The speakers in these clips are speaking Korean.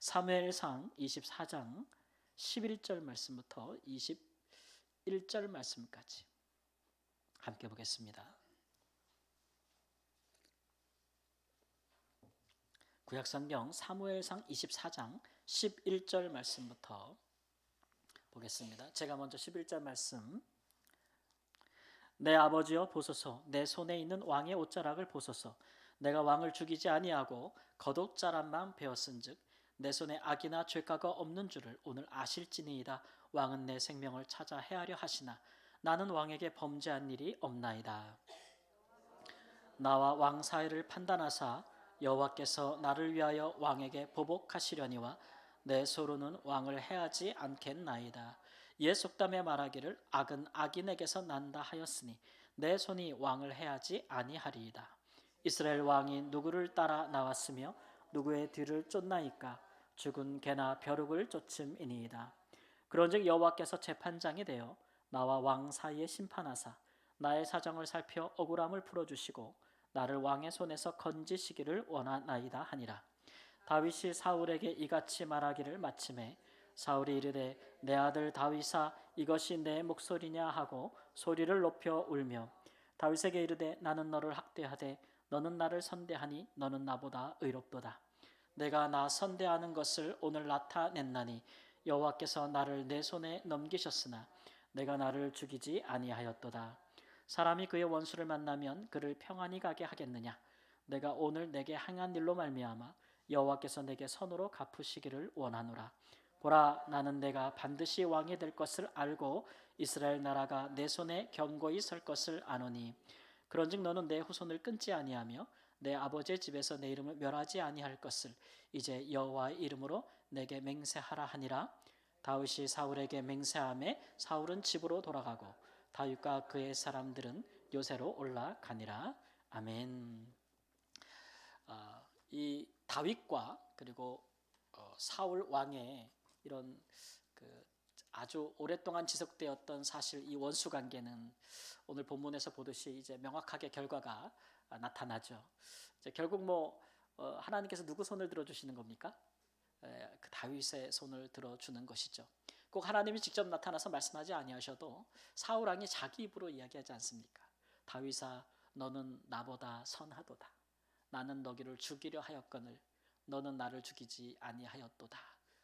사무엘상 24장 11절 말씀부터 21절 말씀까지 함께 보겠습니다. 구약성경 사무엘상 24장 11절 말씀부터 보겠습니다. 제가 먼저 11절 말씀. 내 아버지여 보소서, 내 손에 있는 왕의 옷자락을 보소서. 내가 왕을 죽이지 아니하고 겉옷자락만 베었은즉 내 손에 악이나 죄가가 없는 줄을 오늘 아실지니이다. 왕은 내 생명을 찾아 해하려 하시나 나는 왕에게 범죄한 일이 없나이다. 나와 왕 사이를 판단하사 여호와께서 나를 위하여 왕에게 보복하시려니와 내 소로는 왕을 해하지 않겠나이다. 옛 속담에 말하기를 악은 악인에게서 난다 하였으니 내 손이 왕을 해하지 아니하리이다. 이스라엘 왕이 누구를 따라 나왔으며 누구의 뒤를 쫓나이까? 죽은 개나 벼룩을 쫓음이니이다. 그런즉 여호와께서 재판장이 되어 나와 왕 사이에 심판하사 나의 사정을 살펴 억울함을 풀어주시고 나를 왕의 손에서 건지시기를 원하나이다 하니라. 다윗이 사울에게 이같이 말하기를 마침에 사울이 이르되 내 아들 다윗아 이것이 내 목소리냐 하고 소리를 높여 울며 다윗에게 이르되 나는 너를 학대하되 너는 나를 선대하니 너는 나보다 의롭도다. 내가 나 선대하는 것을 오늘 나타냈나니 여호와께서 나를 내 손에 넘기셨으나 내가 나를 죽이지 아니하였도다. 사람이 그의 원수를 만나면 그를 평안히 가게 하겠느냐? 내가 오늘 내게 행한 일로 말미암아 여호와께서 내게 선으로 갚으시기를 원하노라. 보라, 나는 내가 반드시 왕이 될 것을 알고 이스라엘 나라가 내 손에 견고히 설 것을 아노니 그런즉 너는 내 후손을 끊지 아니하며 내 아버지의 집에서 내 이름을 멸하지 아니할 것을 이제 여호와의 이름으로 내게 맹세하라 하니라. 다윗이 사울에게 맹세하매 사울은 집으로 돌아가고 다윗과 그의 사람들은 요새로 올라가니라. 아멘. 이 다윗과 그리고 사울 왕의 이런 아주 오랫동안 지속되었던 사실 이 원수 관계는 오늘 본문에서 보듯이 이제 명확하게 결과가 나타나죠. 이제 결국 하나님께서 누구 손을 들어주시는 겁니까? 그 다윗의 손을 들어주는 것이죠. 꼭 하나님이 직접 나타나서 말씀하지 아니하셔도 사울 왕이 자기 입으로 이야기하지 않습니까? 다윗아 너는 나보다 선하도다. 나는 너기를 죽이려 하였거늘 너는 나를 죽이지 아니하였도다.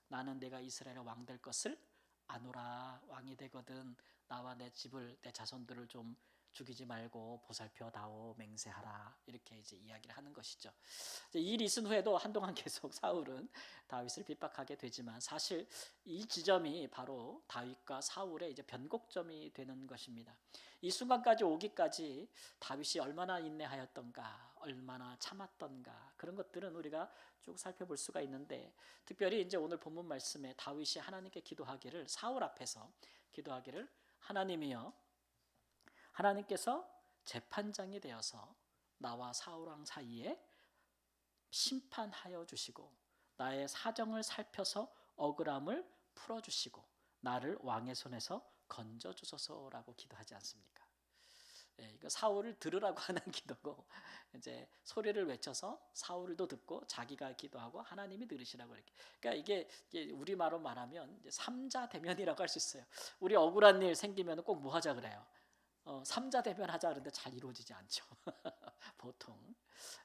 나는 내가 이스라엘의 왕 될 것을 아노라. 왕이 되거든 나와 내 집을 내 자손들을 좀 죽이지 말고 보살펴다오 맹세하라. 이렇게 이제 이야기를 하는 것이죠. 이 일이 있은 후에도 한동안 계속 사울은 다윗을 핍박하게 되지만 사실 이 지점이 바로 다윗과 사울의 이제 변곡점이 되는 것입니다. 이 순간까지 오기까지 다윗이 얼마나 인내하였던가, 얼마나 참았던가 그런 것들은 우리가 쭉 살펴볼 수가 있는데 특별히 이제 오늘 본문 말씀에 다윗이 하나님께 기도하기를 사울 앞에서 기도하기를 하나님이여 하나님께서 재판장이 되어서 나와 사울 왕 사이에 심판하여 주시고 나의 사정을 살펴서 억울함을 풀어주시고 나를 왕의 손에서 건져주소서라고 기도하지 않습니까? 이거 사울을 들으라고 하는 기도고 이제 소리를 외쳐서 사울도 듣고 자기가 기도하고 하나님이 들으시라고 이렇게. 그러니까 이게 우리말로 말하면 이제 삼자 대면이라고 할 수 있어요. 우리 억울한 일 생기면 꼭 뭐 하자 그래요? 삼자 대면 하자 그러는데 잘 이루어지지 않죠. 보통.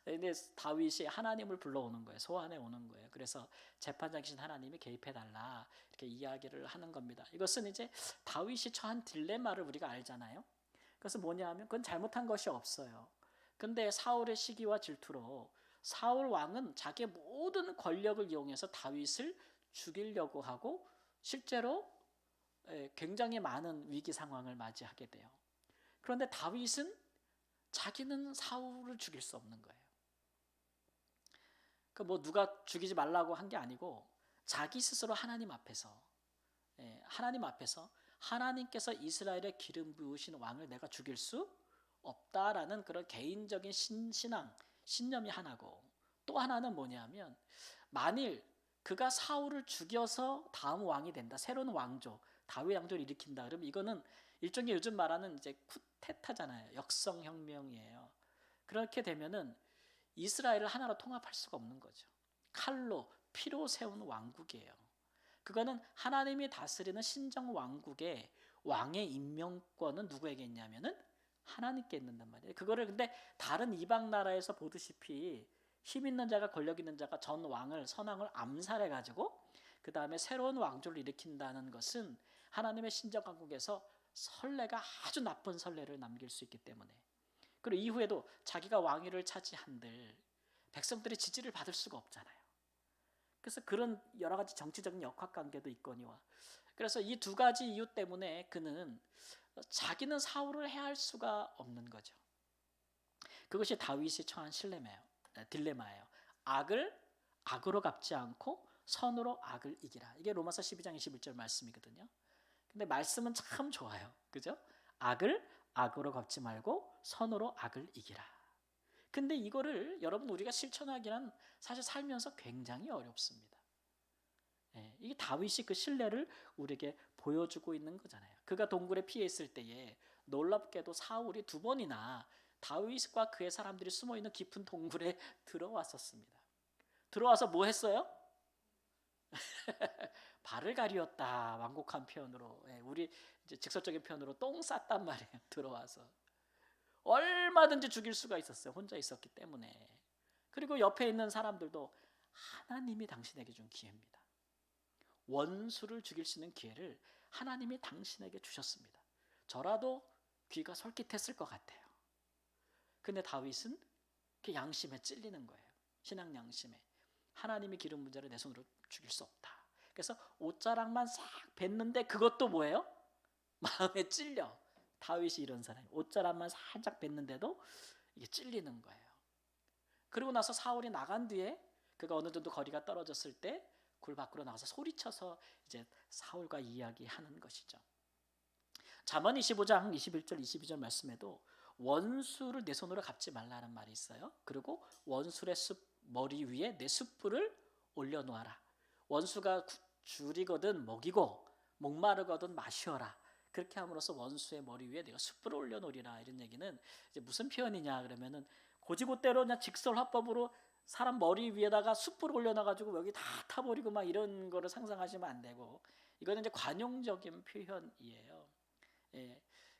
근데 다윗이 하나님을 불러오는 거예요. 소환해 오는 거예요. 그래서 재판장이신 하나님이 개입해 달라 이렇게 이야기를 하는 겁니다. 이것은 이제 다윗이 처한 딜레마를 우리가 알잖아요. 그것은 뭐냐 하면 그건 잘못한 것이 없어요. 근데 사울의 시기와 질투로 사울 왕은 자기의 모든 권력을 이용해서 다윗을 죽이려고 하고 실제로 굉장히 많은 위기 상황을 맞이하게 돼요. 그런데 다윗은 자기는 사울을 죽일 수 없는 거예요. 누가 죽이지 말라고 한 게 아니고 자기 스스로 하나님 앞에서 하나님께서 이스라엘의 기름 부으신 왕을 내가 죽일 수 없다라는 그런 개인적인 신념이 하나고 또 하나는 뭐냐면 만일 그가 사울을 죽여서 다음 왕이 된다. 새로운 왕조, 다윗 왕조를 일으킨다. 그러면 이거는 일종의 요즘 말하는 이제 쿠데타잖아요. 역성혁명이에요. 그렇게 되면은 이스라엘을 하나로 통합할 수가 없는 거죠. 칼로 피로 세운 왕국이에요. 그거는 하나님이 다스리는 신정 왕국의 왕의 임명권은 누구에게 있냐면은 하나님께 있는단 말이에요. 그거를 근데 다른 이방 나라에서 보듯이 힘 있는 자가 권력 있는 자가 전 왕을 선왕을 암살해 가지고 그 다음에 새로운 왕조를 일으킨다는 것은 하나님의 신정 왕국에서 선례가 아주 나쁜 선례를 남길 수 있기 때문에, 그리고 이후에도 자기가 왕위를 차지한들 백성들의 지지를 받을 수가 없잖아요. 그래서 그런 여러 가지 정치적인 역학관계도 있거니와, 그래서 이 두 가지 이유 때문에 그는 자기는 사울을 해할 수가 없는 거죠. 그것이 다윗이 처한 딜레마예요. 악을 악으로 갚지 않고 선으로 악을 이기라. 이게 로마서 12장 21절 말씀이거든요. 근데 말씀은 참 좋아요. 그죠? 악을 악으로 갚지 말고 선으로 악을 이기라. 근데 이거를 여러분 우리가 실천하기는 사실 살면서 굉장히 어렵습니다. 이게 다윗이 그 신뢰를 우리에게 보여주고 있는 거잖아요. 그가 동굴에 피해 있을 때에 놀랍게도 사울이 2번이나 다윗과 그의 사람들이 숨어있는 깊은 동굴에 들어왔었습니다. 들어와서 뭐 했어요? 발을 가리웠다. 완곡한 표현으로, 우리 이제 직설적인 표현으로 똥 쌌단 말이에요. 들어와서 얼마든지 죽일 수가 있었어요. 혼자 있었기 때문에. 그리고 옆에 있는 사람들도 하나님이 당신에게 준 기회입니다. 원수를 죽일 수 있는 기회를 하나님이 당신에게 주셨습니다. 저라도 귀가 솔깃했을 것 같아요. 근데 다윗은 그 양심에 찔리는 거예요. 신앙 양심에. 하나님이 기름 문 자를 내 손으로 죽일 수 없다. 그래서 옷자락만 싹 뱉는데 그것도 뭐예요? 마음에 찔려. 다윗이 이런 사람이에요. 옷자락만 살짝 뱉는데도 이게 찔리는 거예요. 그리고 나서 사울이 나간 뒤에 그가 어느 정도 거리가 떨어졌을 때 굴 밖으로 나가서 소리쳐서 이제 사울과 이야기하는 것이죠. 잠언 25장 21절 22절 말씀에도 원수를 내 손으로 갚지 말라는 말이 있어요. 그리고 원수의 머리 위에 내 숯불을 올려놓아라. 원수가 줄이거든 먹이고 목마르거든 마시어라. 그렇게 함으로써 원수의 머리 위에 내가 숯불을 올려놓으리라. 이런 얘기는 이제 무슨 표현이냐 그러면은 고지고대로 그냥 직설화법으로 사람 머리 위에다가 숯불을 올려놔가지고 여기 다 타버리고 막 이런 거를 상상하시면 안 되고, 이거는 이제 관용적인 표현이에요.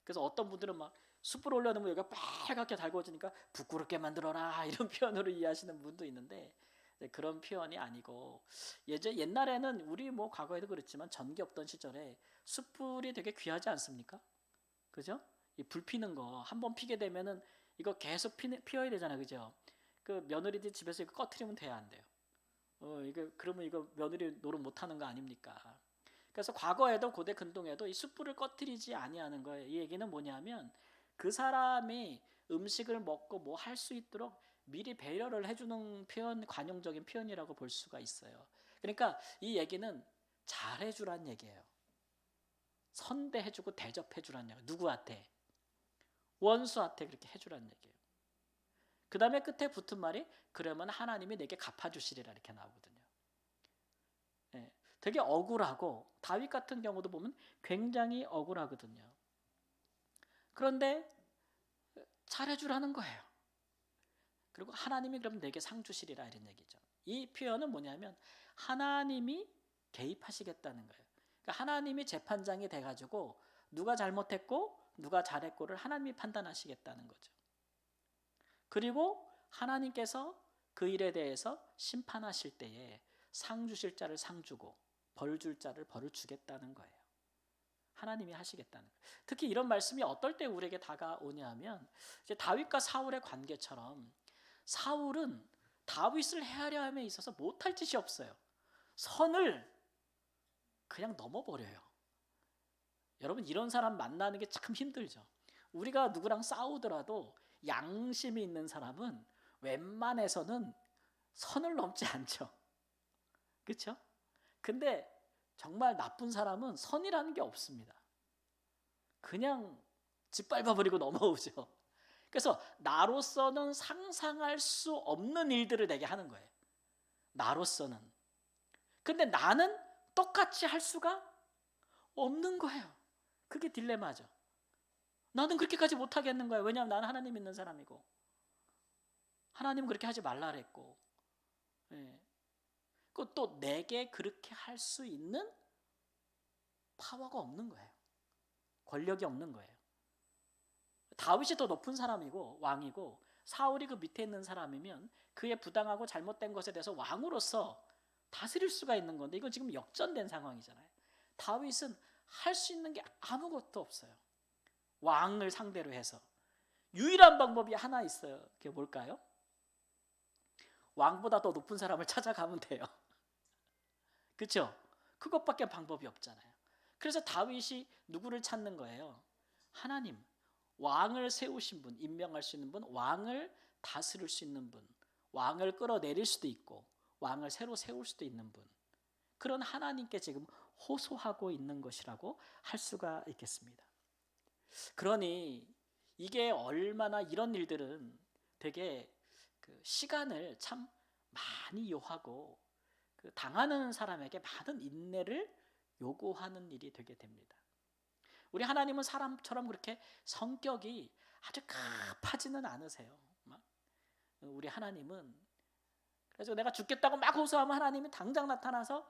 그래서 어떤 분들은 막 숯불 올려놓으면 여기가 빨갛게 달궈지니까 부끄럽게 만들어라 이런 표현으로 이해하시는 분도 있는데, 그런 표현이 아니고, 옛날에는 우리 뭐 과거에도 그렇지만 전기 없던 시절에 숯불이 되게 귀하지 않습니까? 그죠? 이 불 피는 거 한번 피게 되면은 이거 계속 피워야 되잖아요. 그죠? 그 며느리들 집에서 이거 꺼트리면 돼야 안 돼요. 그러면 이거 며느리 노릇 못 하는 거 아닙니까? 그래서 과거에도 고대 근동에도 이 숯불을 꺼트리지 아니하는 거예요. 이 얘기는 뭐냐면 그 사람이 음식을 먹고 뭐 할 수 있도록 미리 배려를 해주는 표현, 관용적인 표현이라고 볼 수가 있어요. 그러니까 이 얘기는 잘해주란 얘기예요. 선대해주고 대접해주란 얘기예요. 누구한테? 원수한테 그렇게 해주란 얘기예요. 그 다음에 끝에 붙은 말이 그러면 하나님이 내게 갚아주시리라 이렇게 나오거든요. 되게 억울하고 다윗 같은 경우도 보면 굉장히 억울하거든요. 그런데 잘해주라는 거예요. 그리고 하나님이 그럼 내게 상 주시리라 이런 얘기죠. 이 표현은 뭐냐면 하나님이 개입하시겠다는 거예요. 그러니까 하나님이 재판장이 돼가지고 누가 잘못했고 누가 잘했고를 하나님이 판단하시겠다는 거죠. 그리고 하나님께서 그 일에 대해서 심판하실 때에 상 주실 자를 상 주고 벌 줄 자를 벌을 주겠다는 거예요. 하나님이 하시겠다는 거예요. 특히 이런 말씀이 어떨 때 우리에게 다가오냐면 이제 다윗과 사울의 관계처럼 사울은 다윗을 헤아려 함에 있어서 못할 짓이 없어요. 선을 그냥 넘어버려요. 여러분 이런 사람 만나는 게 참 힘들죠. 우리가 누구랑 싸우더라도 양심이 있는 사람은 웬만해서는 선을 넘지 않죠. 그렇죠? 근데 정말 나쁜 사람은 선이라는 게 없습니다. 그냥 짓밟아버리고 넘어오죠. 그래서 나로서는 상상할 수 없는 일들을 내게 하는 거예요. 나로서는. 근데 나는 똑같이 할 수가 없는 거예요. 그게 딜레마죠. 나는 그렇게까지 못하겠는 거예요. 왜냐하면 나는 하나님 믿는 사람이고 하나님은 그렇게 하지 말라 그랬고. 또 내게 그렇게 할 수 있는 파워가 없는 거예요. 권력이 없는 거예요. 다윗이 더 높은 사람이고 왕이고 사울이 그 밑에 있는 사람이면 그의 부당하고 잘못된 것에 대해서 왕으로서 다스릴 수가 있는 건데 이건 지금 역전된 상황이잖아요. 다윗은 할 수 있는 게 아무것도 없어요. 왕을 상대로 해서 유일한 방법이 하나 있어요. 그게 뭘까요? 왕보다 더 높은 사람을 찾아가면 돼요. 그렇죠? 그것밖에 방법이 없잖아요. 그래서 다윗이 누구를 찾는 거예요? 하나님, 왕을 세우신 분, 임명할 수 있는 분, 왕을 다스릴 수 있는 분, 왕을 끌어내릴 수도 있고 왕을 새로 세울 수도 있는 분, 그런 하나님께 지금 호소하고 있는 것이라고 할 수가 있겠습니다. 그러니 이게 얼마나 이런 일들은 되게 그 시간을 참 많이 요하고 그 당하는 사람에게 많은 인내를 요구하는 일이 되게 됩니다. 우리 하나님은 사람처럼 그렇게 성격이 아주 급하지는 않으세요. 우리 하나님은 그래서 내가 죽겠다고 막 호소하면 하나님이 당장 나타나서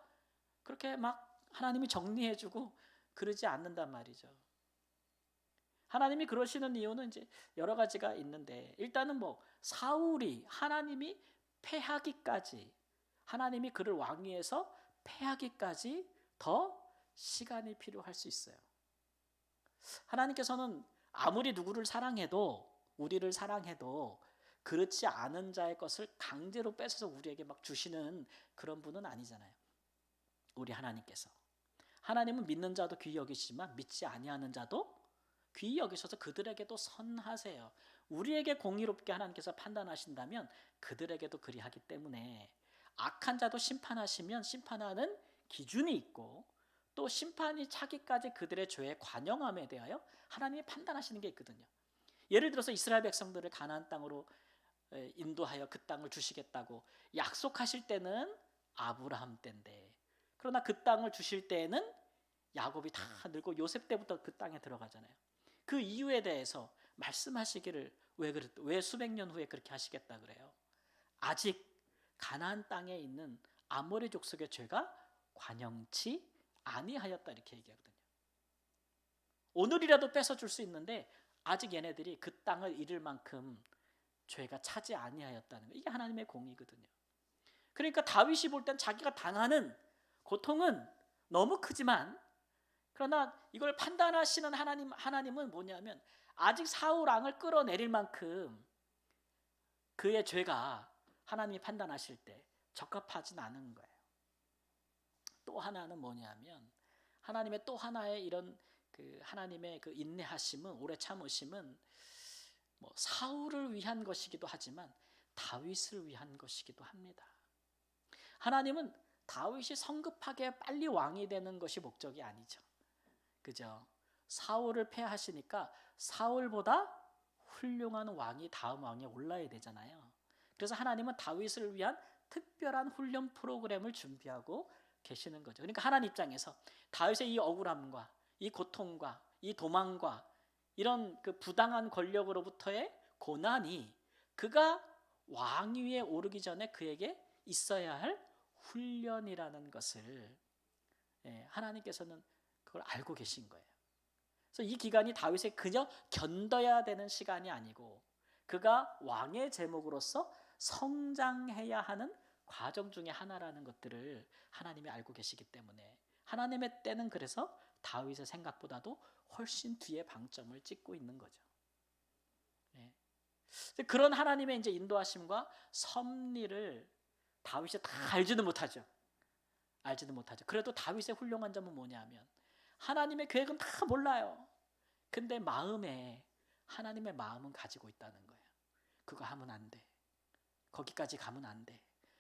그렇게 막 하나님이 정리해주고 그러지 않는단 말이죠. 하나님이 그러시는 이유는 이제 여러 가지가 있는데 일단은 뭐 사울이 하나님이 패하기까지 하나님이 그를 왕위에서 패하기까지 더 시간이 필요할 수 있어요. 하나님께서는 아무리 누구를 사랑해도 우리를 사랑해도 그렇지 않은 자의 것을 강제로 뺏어서 우리에게 막 주시는 그런 분은 아니잖아요. 우리 하나님께서 하나님은 믿는 자도 귀히 여기시지만 믿지 아니하는 자도 귀히 여기셔서 그들에게도 선하세요. 우리에게 공의롭게 하나님께서 판단하신다면 그들에게도 그리하기 때문에 악한 자도 심판하시면 심판하는 기준이 있고 또 심판이 차기까지 그들의 죄의 관영함에 대하여 하나님이 판단하시는 게 있거든요. 예를 들어서 이스라엘 백성들을 가나안 땅으로 인도하여 그 땅을 주시겠다고 약속하실 때는 아브라함 때인데 그러나 그 땅을 주실 때에는 야곱이 다 늙고 요셉 때부터 그 땅에 들어가잖아요. 그 이유에 대해서 말씀하시기를 왜 수백 년 후에 그렇게 하시겠다 그래요? 아직 가나안 땅에 있는 아모리 족속의 죄가 관영치 아니하였다 이렇게 얘기하거든요. 오늘이라도 뺏어줄 수 있는데 아직 얘네들이 그 땅을 잃을 만큼 죄가 차지 아니하였다는 거. 이게 하나님의 공의거든요. 그러니까 다윗이 볼 땐 자기가 당하는 고통은 너무 크지만 그러나 이걸 판단하시는 하나님은 뭐냐면 아직 사울 왕을 끌어내릴 만큼 그의 죄가 하나님이 판단하실 때 적합하진 않은 거예요. 또 하나는 뭐냐면 하나님의 또 하나의 이런 그 하나님의 그 인내하심은 오래 참으심은 뭐 사울을 위한 것이기도 하지만 다윗을 위한 것이기도 합니다. 하나님은 다윗이 성급하게 빨리 왕이 되는 것이 목적이 아니죠. 그죠? 사울을 패하시니까 사울보다 훌륭한 왕이 다음 왕에 올라야 되잖아요. 그래서 하나님은 다윗을 위한 특별한 훈련 프로그램을 준비하고 계시는 거죠. 그러니까 하나님 입장에서 다윗의 이 억울함과 이 고통과 이 도망과 이런 그 부당한 권력으로부터의 고난이 그가 왕위에 오르기 전에 그에게 있어야 할 훈련이라는 것을 하나님께서는 그걸 알고 계신 거예요. 그래서 이 기간이 다윗의 그저 견뎌야 되는 시간이 아니고 그가 왕의 제목으로서 성장해야 하는 과정 중에 하나라는 것들을 하나님이 알고 계시기 때문에 하나님의 때는 그래서 다윗의 생각보다도 훨씬 뒤에 방점을 찍고 있는 거죠. 그런 하나님의 이제 인도하심과 섭리를 다윗이 다 알지는 못하죠. 그래도 다윗의 훌륭한 점은 뭐냐면 하나님의 계획은 다 몰라요. 근데 마음에 하나님의 마음은 가지고 있다는 거예요. 그거 하면 안 돼. 거기까지 가면 안 돼.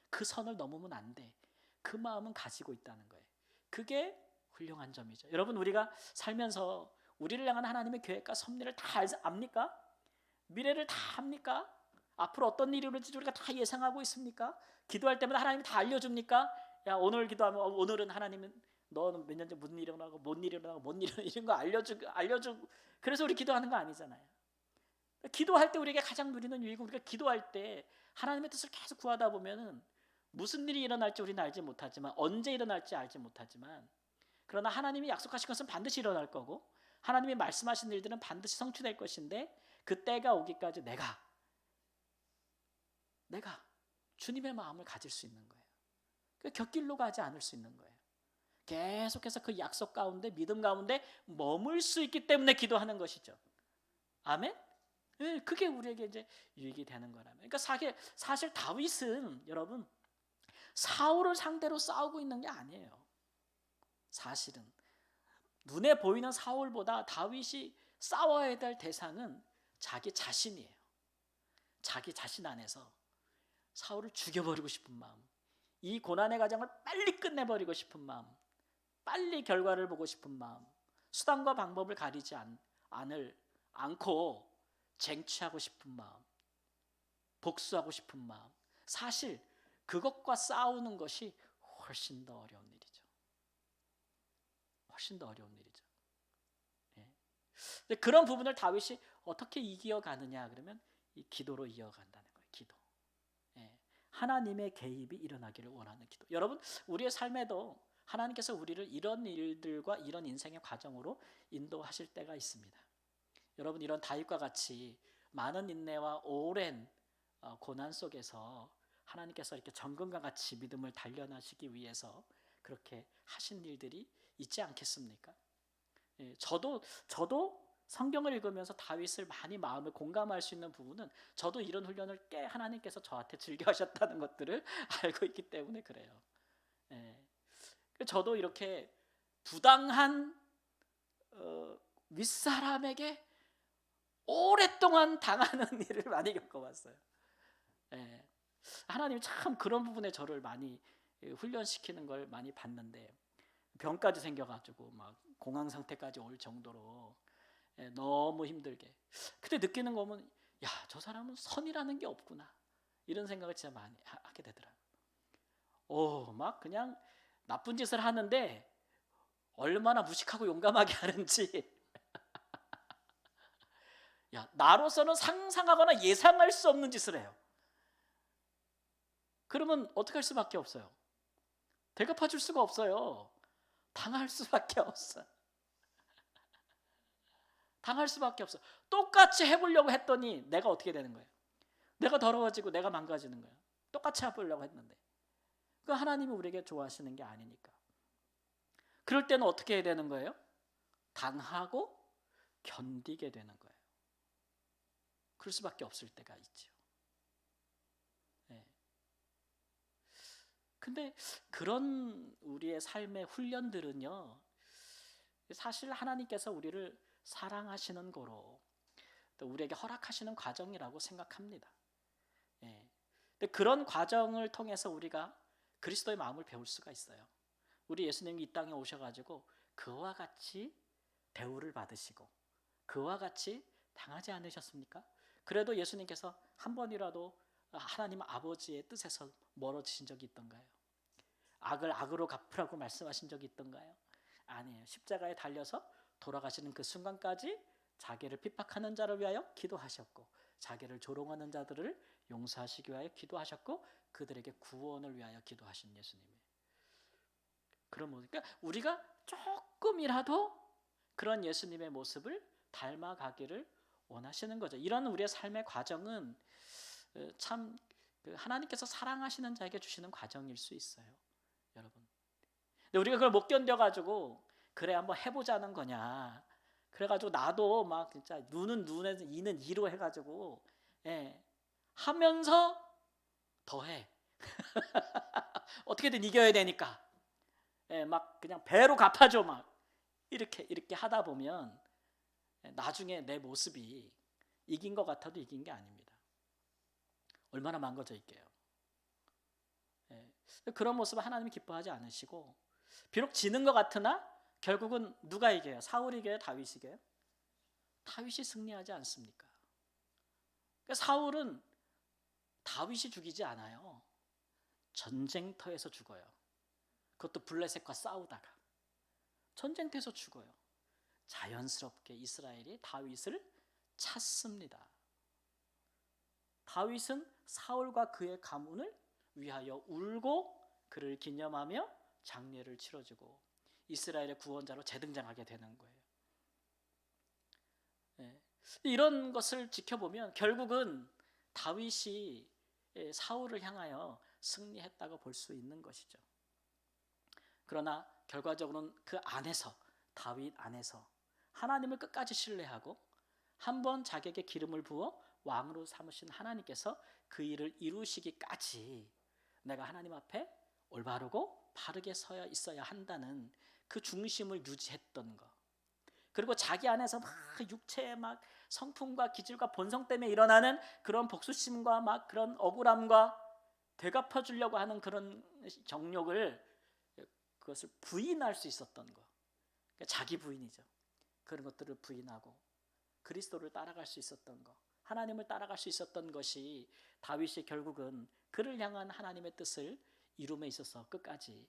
그 선을 넘으면 안 돼. 그 마음은 가지고 있다는 거예요. 그게 훌륭한 점이죠. 여러분 우리가 살면서 우리를 향한 하나님의 계획과 섭리를 다 압니까? 미래를 다 합니까? 앞으로 어떤 일이 오를지 우리가 다 예상하고 있습니까? 기도할 때마다 하나님이 다 알려줍니까? 야 오늘 기도하면 오늘은 하나님은 너는 몇 년 전 무슨 일이 일어나고 뭔 일이 일어나고 뭔 일이 이런 거 알려주고 그래서 우리 기도하는 거 아니잖아요. 기도할 때 우리에게 가장 누리는 유익은 우리가 기도할 때 하나님의 뜻을 계속 구하다 보면은 무슨 일이 일어날지 우리는 알지 못하지만, 언제 일어날지 알지 못하지만, 그러나 하나님이 약속하신 것은 반드시 일어날 거고, 하나님이 말씀하신 일들은 반드시 성취될 것인데, 그 때가 오기까지 내가 주님의 마음을 가질 수 있는 거예요. 그 곁길로 가지 않을 수 있는 거예요. 계속해서 그 약속 가운데, 믿음 가운데 머물 수 있기 때문에 기도하는 것이죠. 아멘? 네, 그게 우리에게 이제 유익이 되는 거라면. 그러니까 사실 다윗은 여러분 사울을 상대로 싸우고 있는 게 아니에요. 사실은 눈에 보이는 사울보다 다윗이 싸워야 될 대상은 자기 자신이에요. 자기 자신 안에서 사울을 죽여버리고 싶은 마음, 이 고난의 과정을 빨리 끝내버리고 싶은 마음, 빨리 결과를 보고 싶은 마음, 수단과 방법을 가리지 않고 쟁취하고 싶은 마음, 복수하고 싶은 마음, 사실 그것과 싸우는 것이 훨씬 더 어려운 일이죠. 훨씬 더 어려운 일이죠. 예. 근데 그런 부분을 다윗이 어떻게 이겨가느냐 그러면 이 기도로 이어간다는 거예요. 기도. 예. 하나님의 개입이 일어나기를 원하는 기도. 여러분, 우리의 삶에도 하나님께서 우리를 이런 일들과 이런 인생의 과정으로 인도하실 때가 있습니다. 여러분, 이런 다윗과 같이 많은 인내와 오랜 고난 속에서 하나님께서 이렇게 정금과 같이 믿음을 단련하시기 위해서 그렇게 하신 일들이 있지 않겠습니까? 예, 저도 성경을 읽으면서 다윗을 많이 마음을 공감할 수 있는 부분은, 저도 이런 훈련을 꽤 하나님께서 저한테 즐겨 하셨다는 것들을 알고 있기 때문에 그래요. 예. 저도 이렇게 부당한 윗사람에게 오랫동안 당하는 일을 많이 겪어봤어요. 예. 하나님이 참 그런 부분에 저를 많이 훈련시키는 걸 많이 봤는데, 병까지 생겨가지고 막 공황 상태까지 올 정도로 너무 힘들게. 그때 느끼는 거면, 야, 저 사람은 선이라는 게 없구나, 이런 생각을 진짜 많이 하게 되더라고요. 막 그냥 나쁜 짓을 하는데 얼마나 무식하고 용감하게 하는지. 야, 나로서는 상상하거나 예상할 수 없는 짓을 해요. 그러면 어떻게 할 수밖에 없어요? 대갚아 줄 수가 없어요. 당할 수밖에 없어. 당할 수밖에 없어. 똑같이 해보려고 했더니 내가 어떻게 되는 거예요? 내가 더러워지고 내가 망가지는 거예요. 똑같이 해보려고 했는데. 그 하나님이 우리에게 좋아하시는 게 아니니까. 그럴 때는 어떻게 해야 되는 거예요? 당하고 견디게 되는 거예요. 그럴 수밖에 없을 때가 있죠. 네. 근데 그런 우리의 삶의 훈련들은요, 사실 하나님께서 우리를 사랑하시는 거로, 또 우리에게 허락하시는 과정이라고 생각합니다. 예. 근데 그런 과정을 통해서 우리가 그리스도의 마음을 배울 수가 있어요. 우리 예수님이 이 땅에 오셔가지고 그와 같이 대우를 받으시고 그와 같이 당하지 않으셨습니까? 그래도 예수님께서 한 번이라도 하나님 아버지의 뜻에서 멀어지신 적이 있던가요? 악을 악으로 갚으라고 말씀하신 적이 있던가요? 아니에요. 십자가에 달려서 돌아가시는 그 순간까지 자기를 핍박하는 자를 위하여 기도하셨고, 자기를 조롱하는 자들을 용서하시기 위하여 기도하셨고, 그들에게 구원을 위하여 기도하신 예수님이에요. 그러니까 우리가 조금이라도 그런 예수님의 모습을 닮아가기를 원하시는 거죠. 이런 우리의 삶의 과정은 참 하나님께서 사랑하시는 자에게 주시는 과정일 수 있어요, 여러분. 근데 우리가 그걸 못 견뎌가지고 그래 한번 해보자는 거냐, 그래가지고 나도 막 진짜 눈은 눈에서 이는 이로 해가지고 하면서 더해. 어떻게든 이겨야 되니까 막 그냥 배로 갚아줘, 막 이렇게 하다 보면 나중에 내 모습이 이긴 것 같아도 이긴 게 아닙니다. 얼마나 망가져 있게요. 그런 모습을 하나님이 기뻐하지 않으시고, 비록 지는 것 같으나 결국은 누가 이겨요? 사울이 이겨요? 다윗이 이겨요? 다윗이 승리하지 않습니까? 그러니까 사울은 다윗이 죽이지 않아요. 전쟁터에서 죽어요. 그것도 블레셋과 싸우다가 전쟁터에서 죽어요. 자연스럽게 이스라엘이 다윗을 찾습니다. 다윗은 사울과 그의 가문을 위하여 울고 그를 기념하며 장례를 치러주고 이스라엘의 구원자로 재등장하게 되는 거예요. 예. 이런 것을 지켜보면 결국은 다윗이 사울을 향하여 승리했다고 볼 수 있는 것이죠. 그러나 결과적으로는 그 안에서, 다윗 안에서 하나님을 끝까지 신뢰하고 한번 자기에게 기름을 부어 왕으로 삼으신 하나님께서 그 일을 이루시기까지 내가 하나님 앞에 올바르고 바르게 서 있어야 한다는 그 중심을 유지했던 것. 그리고 자기 안에서 막 육체의 막 성품과 기질과 본성 때문에 일어나는 그런 복수심과 막 그런 억울함과 되갚아 주려고 하는 그런 정욕을, 그것을 부인할 수 있었던 것. 그러니까 자기 부인이죠. 그런 것들을 부인하고 그리스도를 따라갈 수 있었던 것, 하나님을 따라갈 수 있었던 것이 다윗이 결국은 그를 향한 하나님의 뜻을 이룸에 있어서 끝까지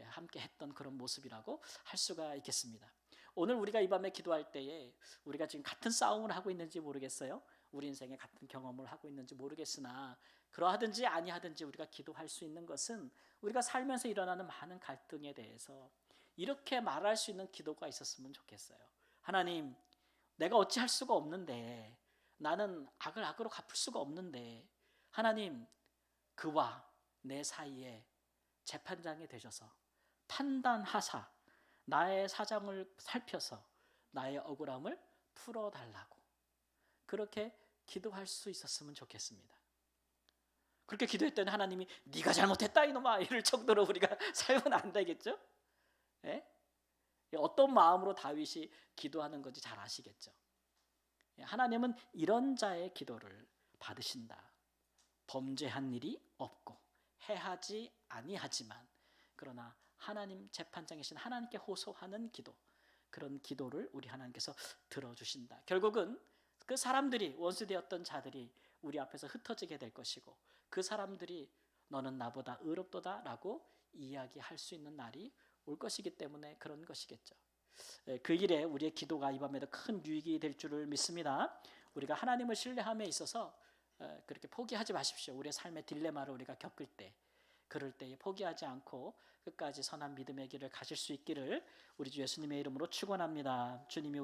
함께 했던 그런 모습이라고 할 수가 있겠습니다. 오늘 우리가 이 밤에 기도할 때에 우리가 지금 같은 싸움을 하고 있는지 모르겠어요. 우리 인생에 같은 경험을 하고 있는지 모르겠으나 그러하든지 아니하든지 우리가 기도할 수 있는 것은 우리가 살면서 일어나는 많은 갈등에 대해서 이렇게 말할 수 있는 기도가 있었으면 좋겠어요. 하나님, 내가 어찌할 수가 없는데, 나는 악을 악으로 갚을 수가 없는데 하나님, 그와 내 사이에 재판장이 되셔서 판단하사 나의 사정을 살펴서 나의 억울함을 풀어달라고, 그렇게 기도할 수 있었으면 좋겠습니다. 그렇게 기도했더니 하나님이 네가 잘못했다 이놈아 이럴 정도로 우리가 살면 안 되겠죠? 예? 어떤 마음으로 다윗이 기도하는 건지 잘 아시겠죠? 하나님은 이런 자의 기도를 받으신다. 범죄한 일이 없고 해하지 아니하지만 그러나 하나님 재판장이신 하나님께 호소하는 기도, 그런 기도를 우리 하나님께서 들어주신다. 결국은 그 사람들이, 원수되었던 자들이 우리 앞에서 흩어지게 될 것이고 그 사람들이 너는 나보다 의롭도다 라고 이야기할 수 있는 날이 올 것이기 때문에 그런 것이겠죠. 그 일에 우리의 기도가 이 밤에도 큰 유익이 될 줄을 믿습니다. 우리가 하나님을 신뢰함에 있어서 그렇게 포기하지 마십시오. 우리의 삶의 딜레마를 우리가 겪을 때, 그럴 때에 포기하지 않고 끝까지 선한 믿음의 길을 가실 수 있기를 우리 주 예수님의 이름으로 축원합니다. 주님이